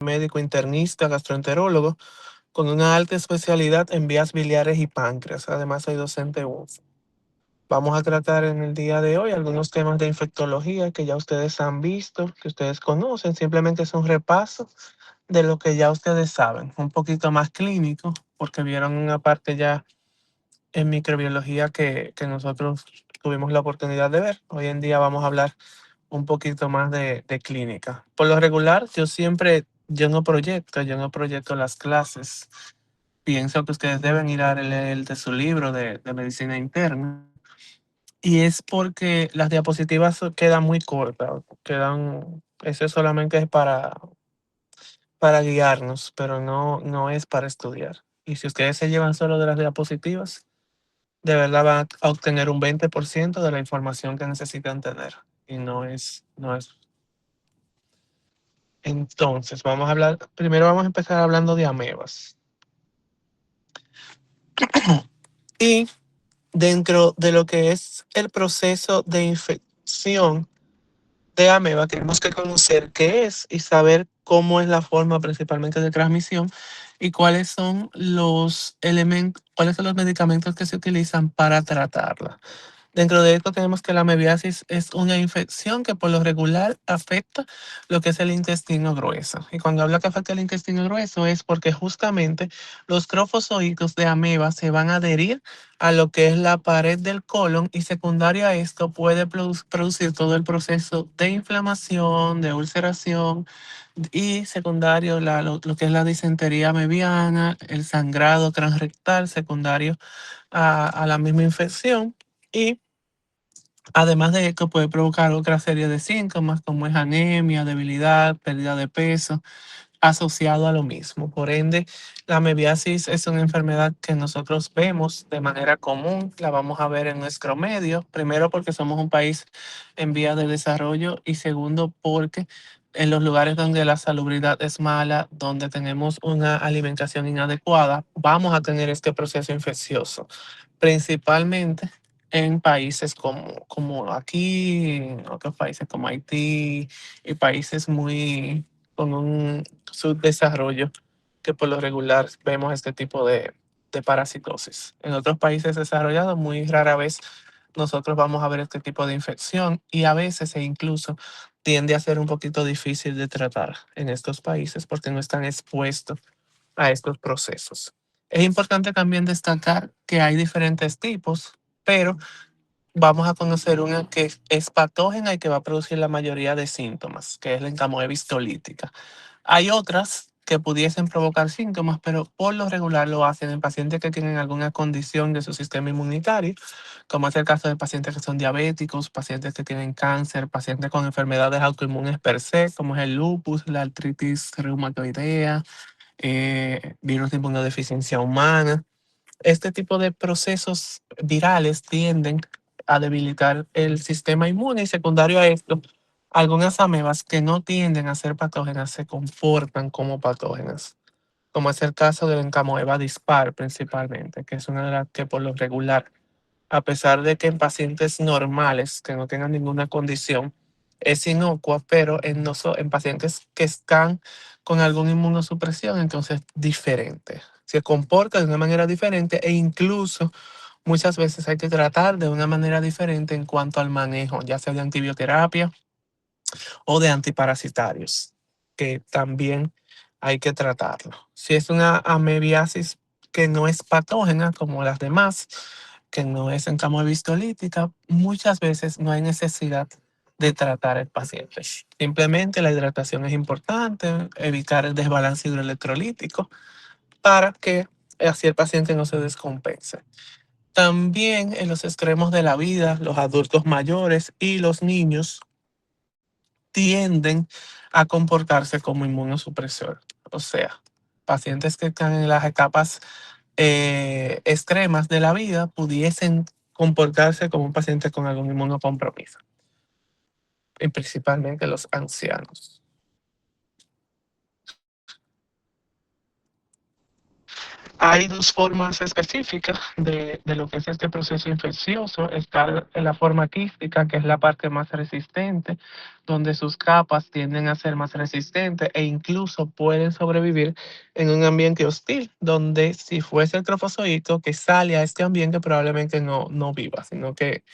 médico internista, gastroenterólogo, con una alta especialidad en vías biliares y páncreas. Además, soy docente UNFO. Vamos a tratar en el día de hoy algunos temas de infectología que ya ustedes han visto, que ustedes conocen. Simplemente es un repaso de lo que ya ustedes saben, un poquito más clínico, porque vieron una parte ya en microbiología que nosotros tuvimos la oportunidad de ver. Hoy en día vamos a hablar un poquito más de clínica. Por lo regular, yo no proyecto las clases. Pienso que ustedes deben ir a leer el de su libro de medicina interna. Y es porque las diapositivas quedan muy cortas, eso solamente es para guiarnos, pero no es para estudiar. Y si ustedes se llevan solo de las diapositivas, de verdad van a obtener un 20% de la información que necesitan tener. Y no es. Entonces, primero vamos a empezar hablando de amebas. Y dentro de lo que es el proceso de infección de ameba, tenemos que conocer qué es y saber cómo es la forma principalmente de transmisión y cuáles son los medicamentos que se utilizan para tratarla. Dentro de esto tenemos que la amebiasis es una infección que por lo regular afecta lo que es el intestino grueso. Y cuando habla que afecta el intestino grueso es porque justamente los crofozoitos de ameba se van a adherir a lo que es la pared del colon y secundario a esto puede producir todo el proceso de inflamación, de ulceración y secundario lo que es la disentería amebiana, el sangrado transrectal secundario a la misma infección. Y además de esto puede provocar otra serie de síntomas como es anemia, debilidad, pérdida de peso, asociado a lo mismo. Por ende, la amebiasis es una enfermedad que nosotros vemos de manera común, la vamos a ver en nuestro medio, primero porque somos un país en vías de desarrollo y segundo porque en los lugares donde la salubridad es mala, donde tenemos una alimentación inadecuada, vamos a tener este proceso infeccioso, principalmente en países como aquí, en otros países como Haití y países muy con un subdesarrollo que por lo regular vemos este tipo de parasitosis. En otros países desarrollados muy rara vez nosotros vamos a ver este tipo de infección y a veces e incluso tiende a ser un poquito difícil de tratar en estos países porque no están expuestos a estos procesos. Es importante también destacar que hay diferentes tipos, pero vamos a conocer una que es patógena y que va a producir la mayoría de síntomas, que es la encamoebis tolítica. Hay otras que pudiesen provocar síntomas, pero por lo regular lo hacen en pacientes que tienen alguna condición de su sistema inmunitario, como es el caso de pacientes que son diabéticos, pacientes que tienen cáncer, pacientes con enfermedades autoinmunes per se, como es el lupus, la artritis reumatoidea, virus de inmunodeficiencia humana. Este tipo de procesos virales tienden a debilitar el sistema inmune y secundario a esto, algunas amebas que no tienden a ser patógenas se comportan como patógenas, como es el caso del Encamoeba dispar principalmente, que es una de las que por lo regular, a pesar de que en pacientes normales que no tengan ninguna condición es inocua, pero en pacientes que están con alguna inmunosupresión, entonces diferente. Se comporta de una manera diferente e incluso muchas veces hay que tratar de una manera diferente en cuanto al manejo, ya sea de antibioterapia o de antiparasitarios, que también hay que tratarlo. Si es una amebiasis que no es patógena como las demás, que no es encamoebistolítica, muchas veces no hay necesidad de tratar al paciente. Simplemente la hidratación es importante, evitar el desbalance hidroelectrolítico para que así el paciente no se descompense. También en los extremos de la vida, los adultos mayores y los niños tienden a comportarse como inmunosupresor. O sea, pacientes que están en las etapas extremas de la vida pudiesen comportarse como un paciente con algún inmunocompromiso, y principalmente los ancianos. Hay dos formas específicas de lo que es este proceso infeccioso. Está en la forma quística, que es la parte más resistente, donde sus capas tienden a ser más resistentes e incluso pueden sobrevivir en un ambiente hostil, donde si fuese el trofozoito que sale a este ambiente probablemente no viva, sino que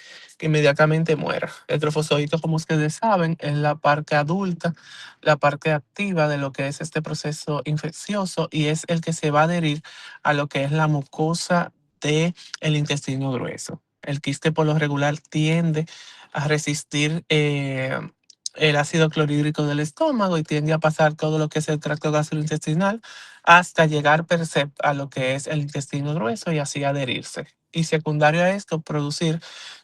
inmediatamente muera. El trofozoito, como ustedes saben, es la parte adulta, la parte activa de lo que es este proceso infeccioso y es el que se va a adherir a lo que es la mucosa del intestino grueso. El quiste por lo regular tiende a resistir el ácido clorhídrico del estómago y tiende a pasar todo lo que es el tracto gastrointestinal hasta llegar per se a lo que es el intestino grueso y así adherirse. Y secundario a esto, producir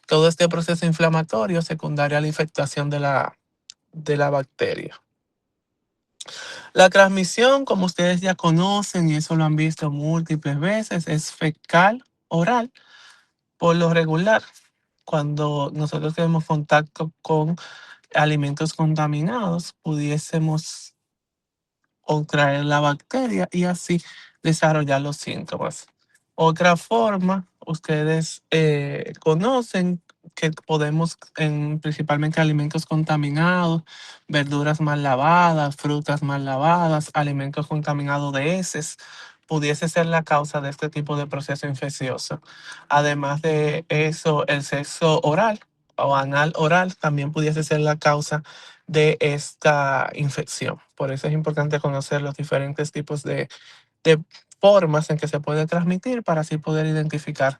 todo este proceso inflamatorio secundario a la infectación de la bacteria. La transmisión, como ustedes ya conocen y eso lo han visto múltiples veces, es fecal oral. Por lo regular, cuando nosotros tenemos contacto con alimentos contaminados, pudiésemos contraer la bacteria y así desarrollar los síntomas. Otra forma, ustedes conocen que podemos, principalmente alimentos contaminados, verduras mal lavadas, frutas mal lavadas, alimentos contaminados de heces, pudiese ser la causa de este tipo de proceso infeccioso. Además de eso, el sexo oral o anal oral también pudiese ser la causa de esta infección. Por eso es importante conocer los diferentes tipos de formas en que se puede transmitir para así poder identificar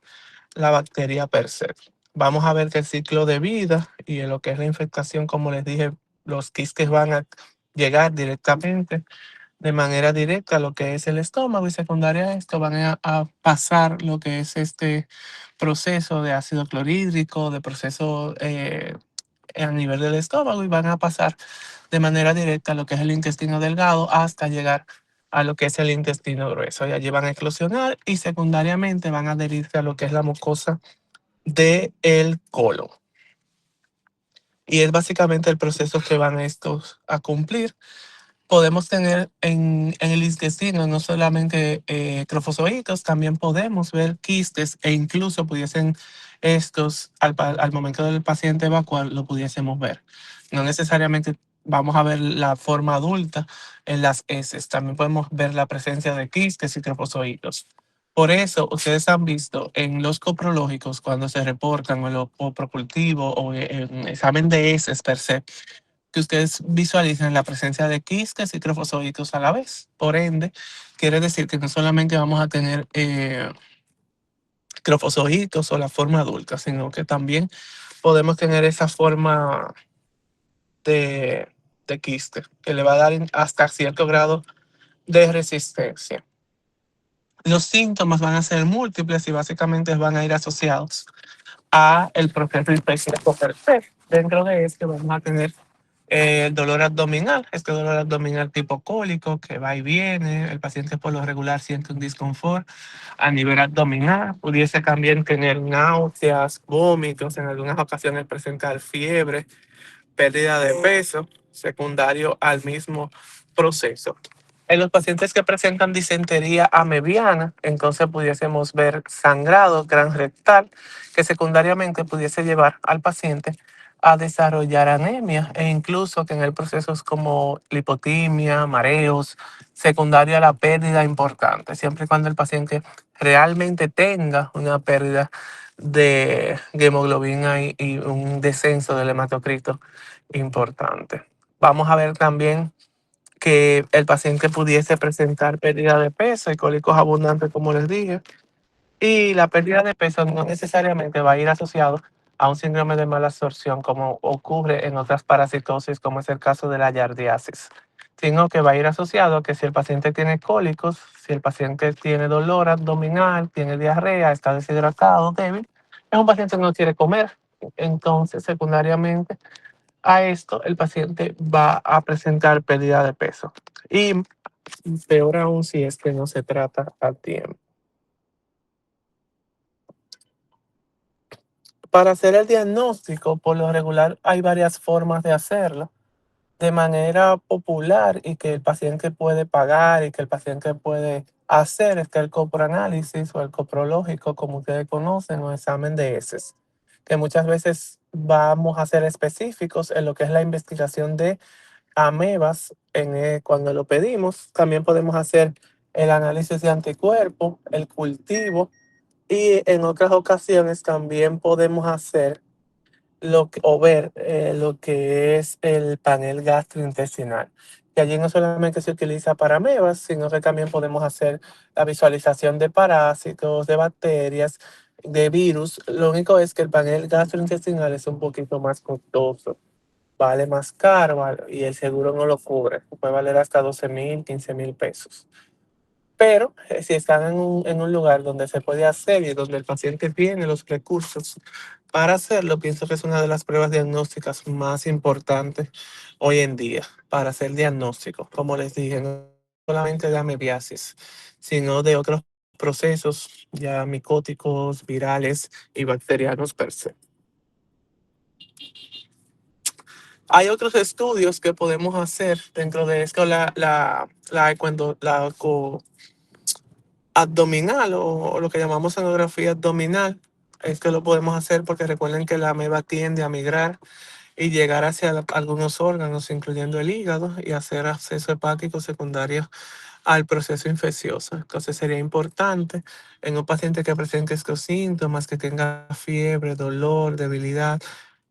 la bacteria per se. Vamos a ver que el ciclo de vida y en lo que es la infectación, como les dije, los quistes van a llegar directamente de manera directa a lo que es el estómago y secundaria a esto van a pasar lo que es este proceso de ácido clorhídrico, de proceso a nivel del estómago y van a pasar de manera directa a lo que es el intestino delgado hasta llegar a lo que es el intestino grueso. Y allí van a eclosionar y secundariamente van a adherirse a lo que es la mucosa del colon. Y es básicamente el proceso que van estos a cumplir. Podemos tener en el intestino no solamente trofozoitos, también podemos ver quistes e incluso pudiesen estos, al momento del paciente evacuar, lo pudiésemos ver. No necesariamente vamos a ver la forma adulta en las heces, también podemos ver la presencia de quistes y trofozoitos. Por eso, ustedes han visto en los coprológicos, cuando se reportan o en los coprocultivos o en examen de heces per se, que ustedes visualicen la presencia de quistes y trofozoitos a la vez. Por ende, quiere decir que no solamente vamos a tener trofozoitos o la forma adulta, sino que también podemos tener esa forma de, de quiste, que le va a dar hasta cierto grado de resistencia. Los síntomas van a ser múltiples y básicamente van a ir asociados a el proceso infeccioso per se. Dentro de este vamos a tener el dolor abdominal, este dolor abdominal tipo cólico que va y viene, el paciente por lo regular siente un disconfort a nivel abdominal, pudiese también tener náuseas, vómitos, en algunas ocasiones presentar fiebre, pérdida de peso, secundario al mismo proceso. En los pacientes que presentan disentería amebiana, entonces pudiésemos ver sangrado gran rectal, que secundariamente pudiese llevar al paciente a desarrollar anemia e incluso tener procesos como lipotimia, mareos, secundario a la pérdida importante, siempre y cuando el paciente realmente tenga una pérdida de hemoglobina y un descenso del hematocrito importante. Vamos a ver también que el paciente pudiese presentar pérdida de peso y cólicos abundantes, como les dije. Y la pérdida de peso no necesariamente va a ir asociado a un síndrome de mala absorción, como ocurre en otras parasitosis, como es el caso de la yardiasis, sino que va a ir asociado a que si el paciente tiene cólicos, si el paciente tiene dolor abdominal, tiene diarrea, está deshidratado, débil, es un paciente que no quiere comer. Entonces, secundariamente, a esto, el paciente va a presentar pérdida de peso. Y peor aún si es que no se trata a tiempo. Para hacer el diagnóstico, por lo regular, hay varias formas de hacerlo. De manera popular y que el paciente puede pagar y que el paciente puede hacer es que el coproanálisis o el coprológico, como ustedes conocen, o examen de heces, que muchas veces vamos a ser específicos en lo que es la investigación de amebas cuando lo pedimos. También podemos hacer el análisis de anticuerpos, el cultivo y en otras ocasiones también podemos hacer o ver lo que es el panel gastrointestinal. Y allí no solamente se utiliza para amebas, sino que también podemos hacer la visualización de parásitos, de bacterias, de virus. Lo único es que el panel gastrointestinal es un poquito más costoso, vale más caro, y el seguro no lo cubre. Puede valer hasta 12,000, 15,000 pesos. Pero si están en un lugar donde se puede hacer y donde el paciente tiene los recursos para hacerlo, pienso que es una de las pruebas diagnósticas más importantes hoy en día para hacer diagnóstico. Como les dije, no solamente de amebiasis, sino de otros procesos ya micóticos, virales y bacterianos per se. Hay otros estudios que podemos hacer dentro de esto, la abdominal o lo que llamamos sonografía abdominal. Es que lo podemos hacer porque recuerden que la ameba tiende a migrar y llegar hacia algunos órganos, incluyendo el hígado, y hacer acceso hepático secundario al proceso infeccioso. Entonces sería importante en un paciente que presente estos síntomas, que tenga fiebre, dolor, debilidad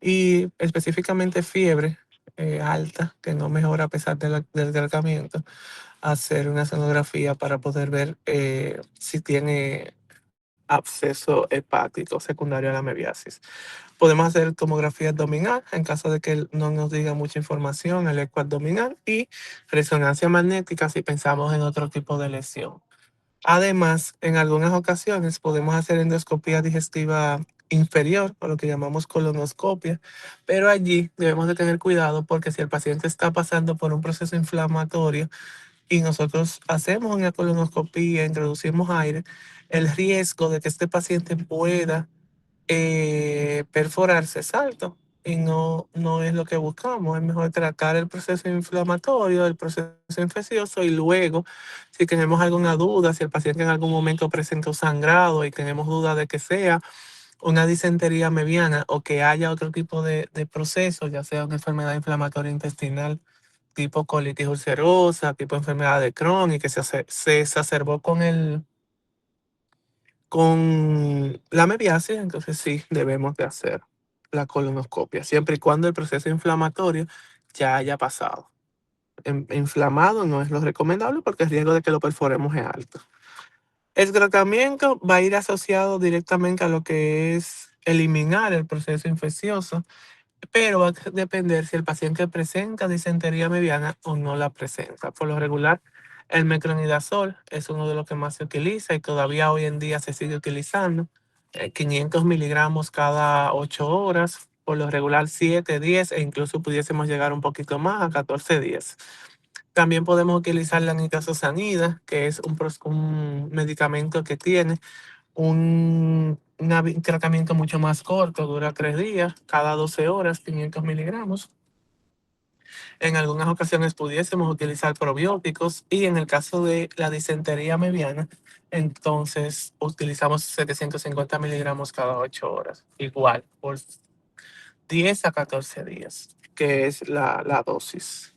y específicamente fiebre alta, que no mejora a pesar del tratamiento, hacer una sonografía para poder ver si tiene absceso hepático secundario a la mebiasis. Podemos hacer tomografía abdominal en caso de que no nos diga mucha información, el eco abdominal y resonancia magnética si pensamos en otro tipo de lesión. Además, en algunas ocasiones podemos hacer endoscopía digestiva inferior, o lo que llamamos colonoscopia, pero allí debemos de tener cuidado porque si el paciente está pasando por un proceso inflamatorio y nosotros hacemos una colonoscopia, introducimos aire, el riesgo de que este paciente pueda perforarse es alto y no es lo que buscamos. Es mejor tratar el proceso inflamatorio, el proceso infeccioso y luego, si tenemos alguna duda, si el paciente en algún momento presentó sangrado y tenemos duda de que sea una disentería mediana o que haya otro tipo de proceso, ya sea una enfermedad inflamatoria intestinal tipo colitis ulcerosa, tipo enfermedad de Crohn y que se exacerbó con la mebiasis, entonces sí debemos de hacer la colonoscopia, siempre y cuando el proceso inflamatorio ya haya pasado. Inflamado no es lo recomendable porque el riesgo de que lo perforemos es alto. El tratamiento va a ir asociado directamente a lo que es eliminar el proceso infeccioso, pero va a depender si el paciente presenta disentería mediana o no la presenta. Por lo regular, el metronidazol es uno de los que más se utiliza y todavía hoy en día se sigue utilizando. 500 miligramos cada 8 horas, por lo regular 7, 10 e incluso pudiésemos llegar un poquito más a 14 días. También podemos utilizar la nitazosanida, que es un medicamento que tiene un tratamiento mucho más corto, dura 3 días, cada 12 horas, 500 miligramos. En algunas ocasiones pudiésemos utilizar probióticos y en el caso de la disentería mediana, entonces utilizamos 750 miligramos cada 8 horas, igual, por 10 a 14 días, que es la dosis.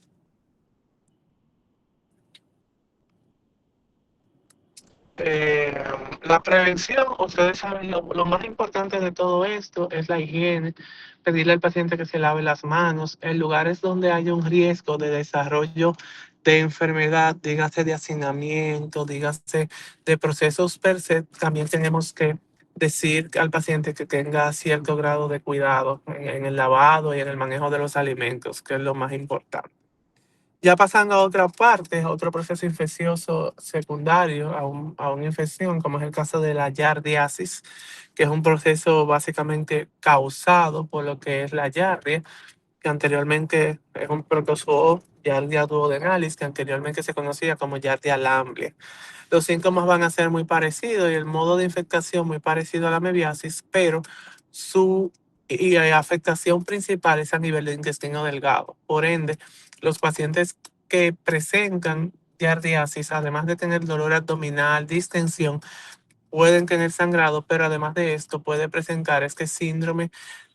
Eh, la prevención, ustedes saben, lo más importante de todo esto es la higiene, pedirle al paciente que se lave las manos en lugares donde haya un riesgo de desarrollo de enfermedad, dígase de hacinamiento, dígase de procesos per se, también tenemos que decir al paciente que tenga cierto grado de cuidado en el lavado y en el manejo de los alimentos, que es lo más importante. Ya pasando a otra parte, otro proceso infeccioso secundario a una infección, como es el caso de la yardiasis, que es un proceso básicamente causado por lo que es la yardia, que anteriormente es un protozoo, Yardia duodenalis, que anteriormente se conocía como Yardia lamblia. Los síntomas van a ser muy parecidos y el modo de infectación muy parecido a la mebiasis, pero su afectación principal es a nivel del intestino delgado. Por ende, los pacientes que presentan giardiasis, además de tener dolor abdominal, distensión, pueden tener sangrado, pero además de esto puede presentar este síndrome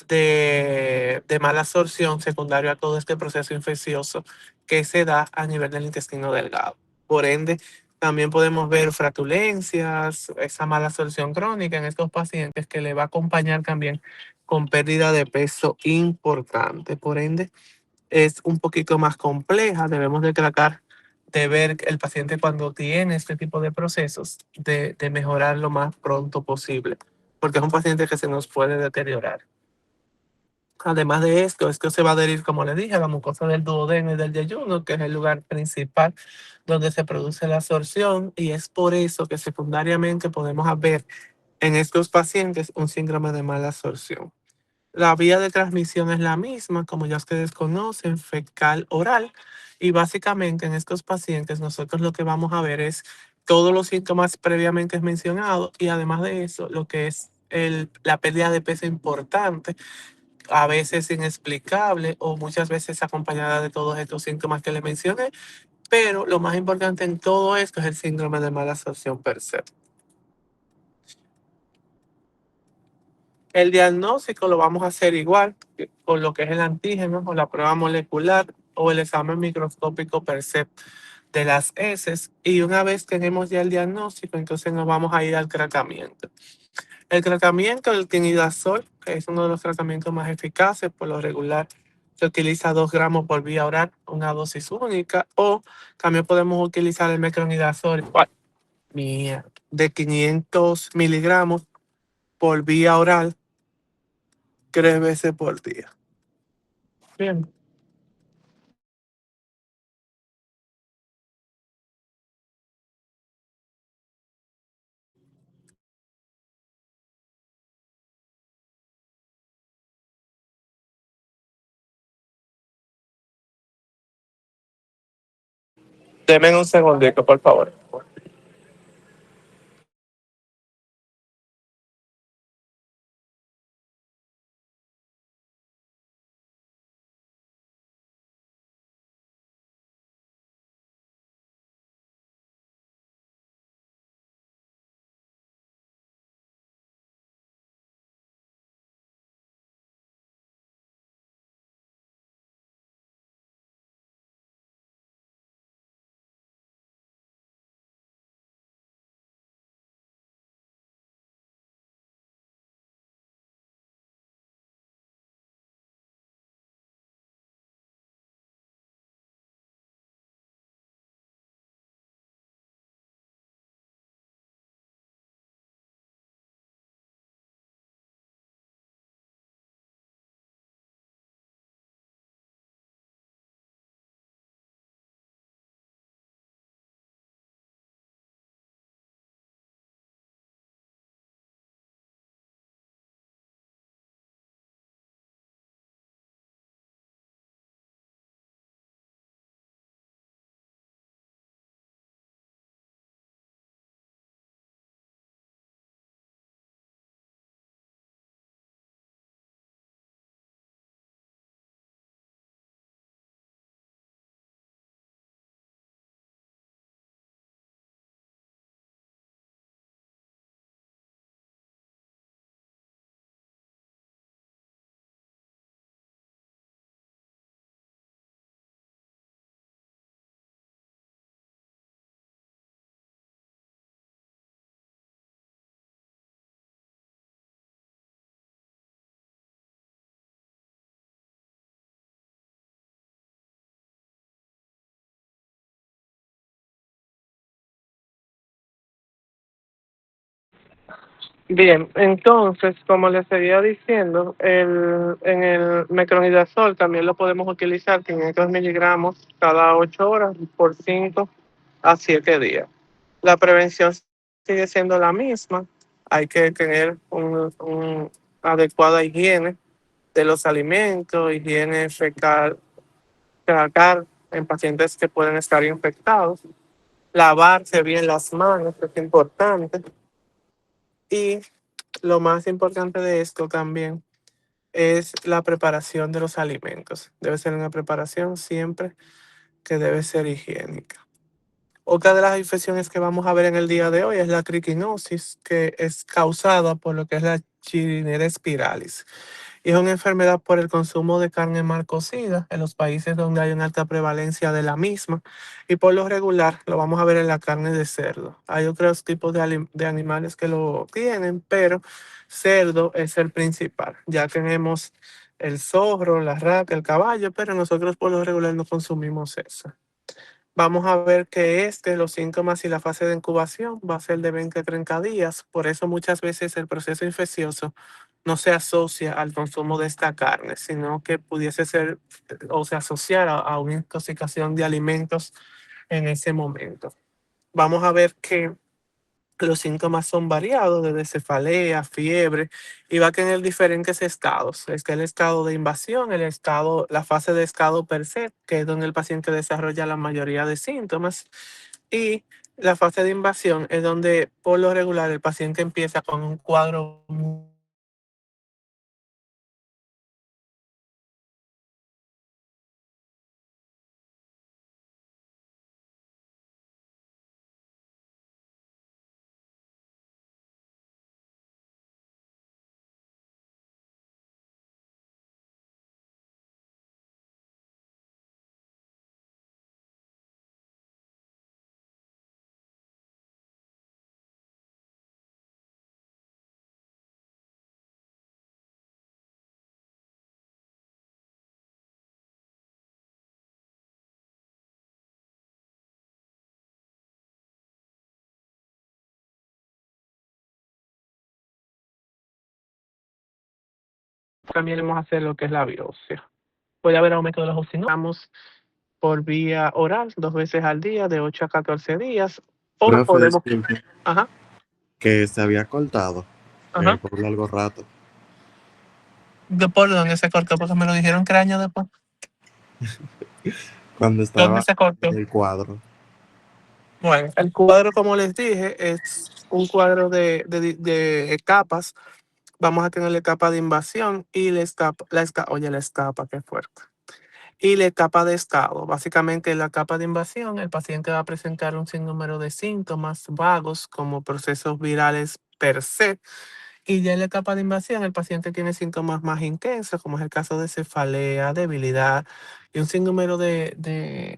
de mala absorción secundario a todo este proceso infeccioso que se da a nivel del intestino delgado. Por ende, también podemos ver flatulencias, esa mala absorción crónica en estos pacientes que le va a acompañar también con pérdida de peso importante. Por ende, es un poquito más compleja. Debemos de tratar de ver el paciente cuando tiene este tipo de procesos, de mejorar lo más pronto posible, porque es un paciente que se nos puede deteriorar. Además de esto se va a adherir, como le dije, a la mucosa del duodeno y del yeyuno, que es el lugar principal donde se produce la absorción, y es por eso que secundariamente podemos ver en estos pacientes un síndrome de mala absorción. La vía de transmisión es la misma, como ya ustedes conocen, fecal oral. Y básicamente en estos pacientes nosotros lo que vamos a ver es todos los síntomas previamente mencionados y además de eso lo que es la pérdida de peso importante, a veces inexplicable o muchas veces acompañada de todos estos síntomas que les mencioné. Pero lo más importante en todo esto es el síndrome de mala absorción per se. El diagnóstico lo vamos a hacer igual con lo que es el antígeno o la prueba molecular o el examen microscópico per se de las heces. Y una vez tenemos ya el diagnóstico, entonces nos vamos a ir al tratamiento. El tratamiento del tinidazol, que es uno de los tratamientos más eficaces, por lo regular se utiliza 2 gramos por vía oral, una dosis única, o también podemos utilizar el metronidazol de 500 miligramos por vía oral 3 veces por día. Bien. Deme un segundito, por favor. Bien, entonces, como les seguía diciendo, en el metronidazol también lo podemos utilizar 500 miligramos cada 8 horas por 5 a 7 días. La prevención sigue siendo la misma. Hay que tener una adecuada higiene de los alimentos, higiene fecal, tratar en pacientes que pueden estar infectados, lavarse bien las manos, es importante. Y lo más importante de esto también es la preparación de los alimentos. Debe ser una preparación siempre que debe ser higiénica. Otra de las infecciones que vamos a ver en el día de hoy es la triquinosis, que es causada por lo que es la Chirinera spiralis. Y es una enfermedad por el consumo de carne mal cocida en los países donde hay una alta prevalencia de la misma. Y por lo regular lo vamos a ver en la carne de cerdo. Hay otros tipos de animales que lo tienen, pero cerdo es el principal. Ya tenemos el zorro, la raca, el caballo, pero nosotros por lo regular no consumimos eso. Vamos a ver que los síntomas y la fase de incubación va a ser de 20 a 30 días. Por eso muchas veces el proceso infeccioso no se asocia al consumo de esta carne, sino que pudiese ser o se asociara a una intoxicación de alimentos en ese momento. Vamos a ver que los síntomas son variados, desde cefalea, fiebre, y va a tener diferentes estados. Está el estado de invasión, la fase de estado per se, que es donde el paciente desarrolla la mayoría de síntomas, y la fase de invasión es donde por lo regular el paciente empieza con un cuadro también vamos a hacer lo que es la biopsia. Puede haber aumento de los oxígenos por vía oral 2 veces al día, de 8 a 14 días, o Profe, podemos... disculpe, Ajá, que se había cortado ajá. por largo rato. ¿De por dónde se cortó? Porque me lo dijeron que era año después. Cuando ¿Dónde estaba se cortó? en el cuadro. Bueno, el cuadro, como les dije, es un cuadro de capas. Vamos a tener la etapa de invasión y la etapa, qué fuerte. Y la etapa de estado. Básicamente, en la etapa de invasión, el paciente va a presentar un sinnúmero de síntomas vagos como procesos virales per se. Y ya en la etapa de invasión, el paciente tiene síntomas más intensos, como es el caso de cefalea, debilidad y un sinnúmero de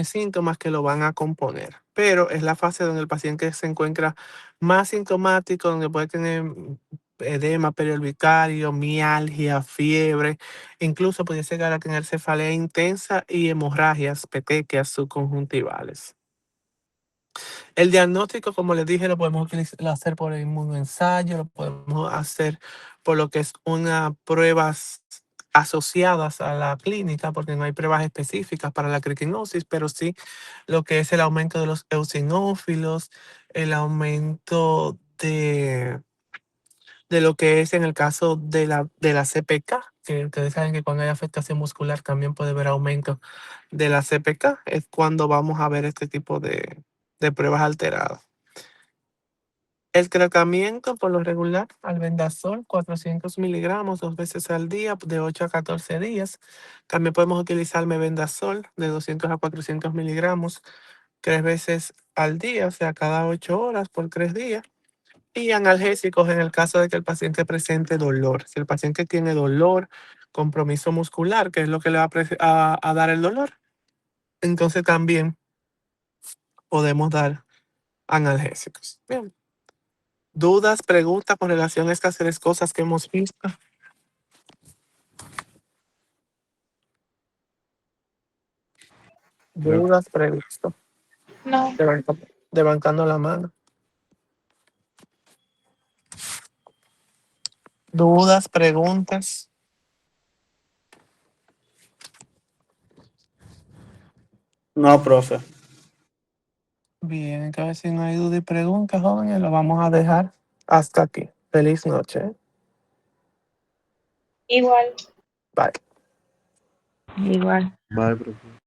síntomas que lo van a componer. Pero es la fase donde el paciente se encuentra más sintomático, donde puede tener edema periorbicario, mialgia, fiebre, incluso pudiese llegar a tener cefalea intensa y hemorragias petequias subconjuntivales. El diagnóstico, como les dije, lo podemos hacer por el inmunoensayo, lo podemos hacer por lo que es unas pruebas asociadas a la clínica, porque no hay pruebas específicas para la triquinosis, pero sí lo que es el aumento de los eosinófilos, el aumento de lo que es en el caso de la CPK, que ustedes saben que cuando hay afectación muscular también puede haber aumento de la CPK, es cuando vamos a ver este tipo de pruebas alteradas. El tratamiento por lo regular, albendazol, 400 miligramos 2 veces al día, de 8 a 14 días. También podemos utilizar mebendazol de 200 a 400 miligramos 3 veces al día, o sea, cada 8 horas por 3 días. Y analgésicos en el caso de que el paciente presente dolor. Si el paciente tiene dolor, compromiso muscular, que es lo que le va a dar el dolor, entonces también podemos dar analgésicos. Bien. ¿Dudas, preguntas con relación a estas 3 cosas que hemos visto? Creo Dudas, preguntas. No, Levantando la mano. Dudas, preguntas. No, profe. Bien, entonces si no hay duda y preguntas, jóvenes, lo vamos a dejar hasta aquí. Feliz noche. igual, Bye. igual. Bye, profe.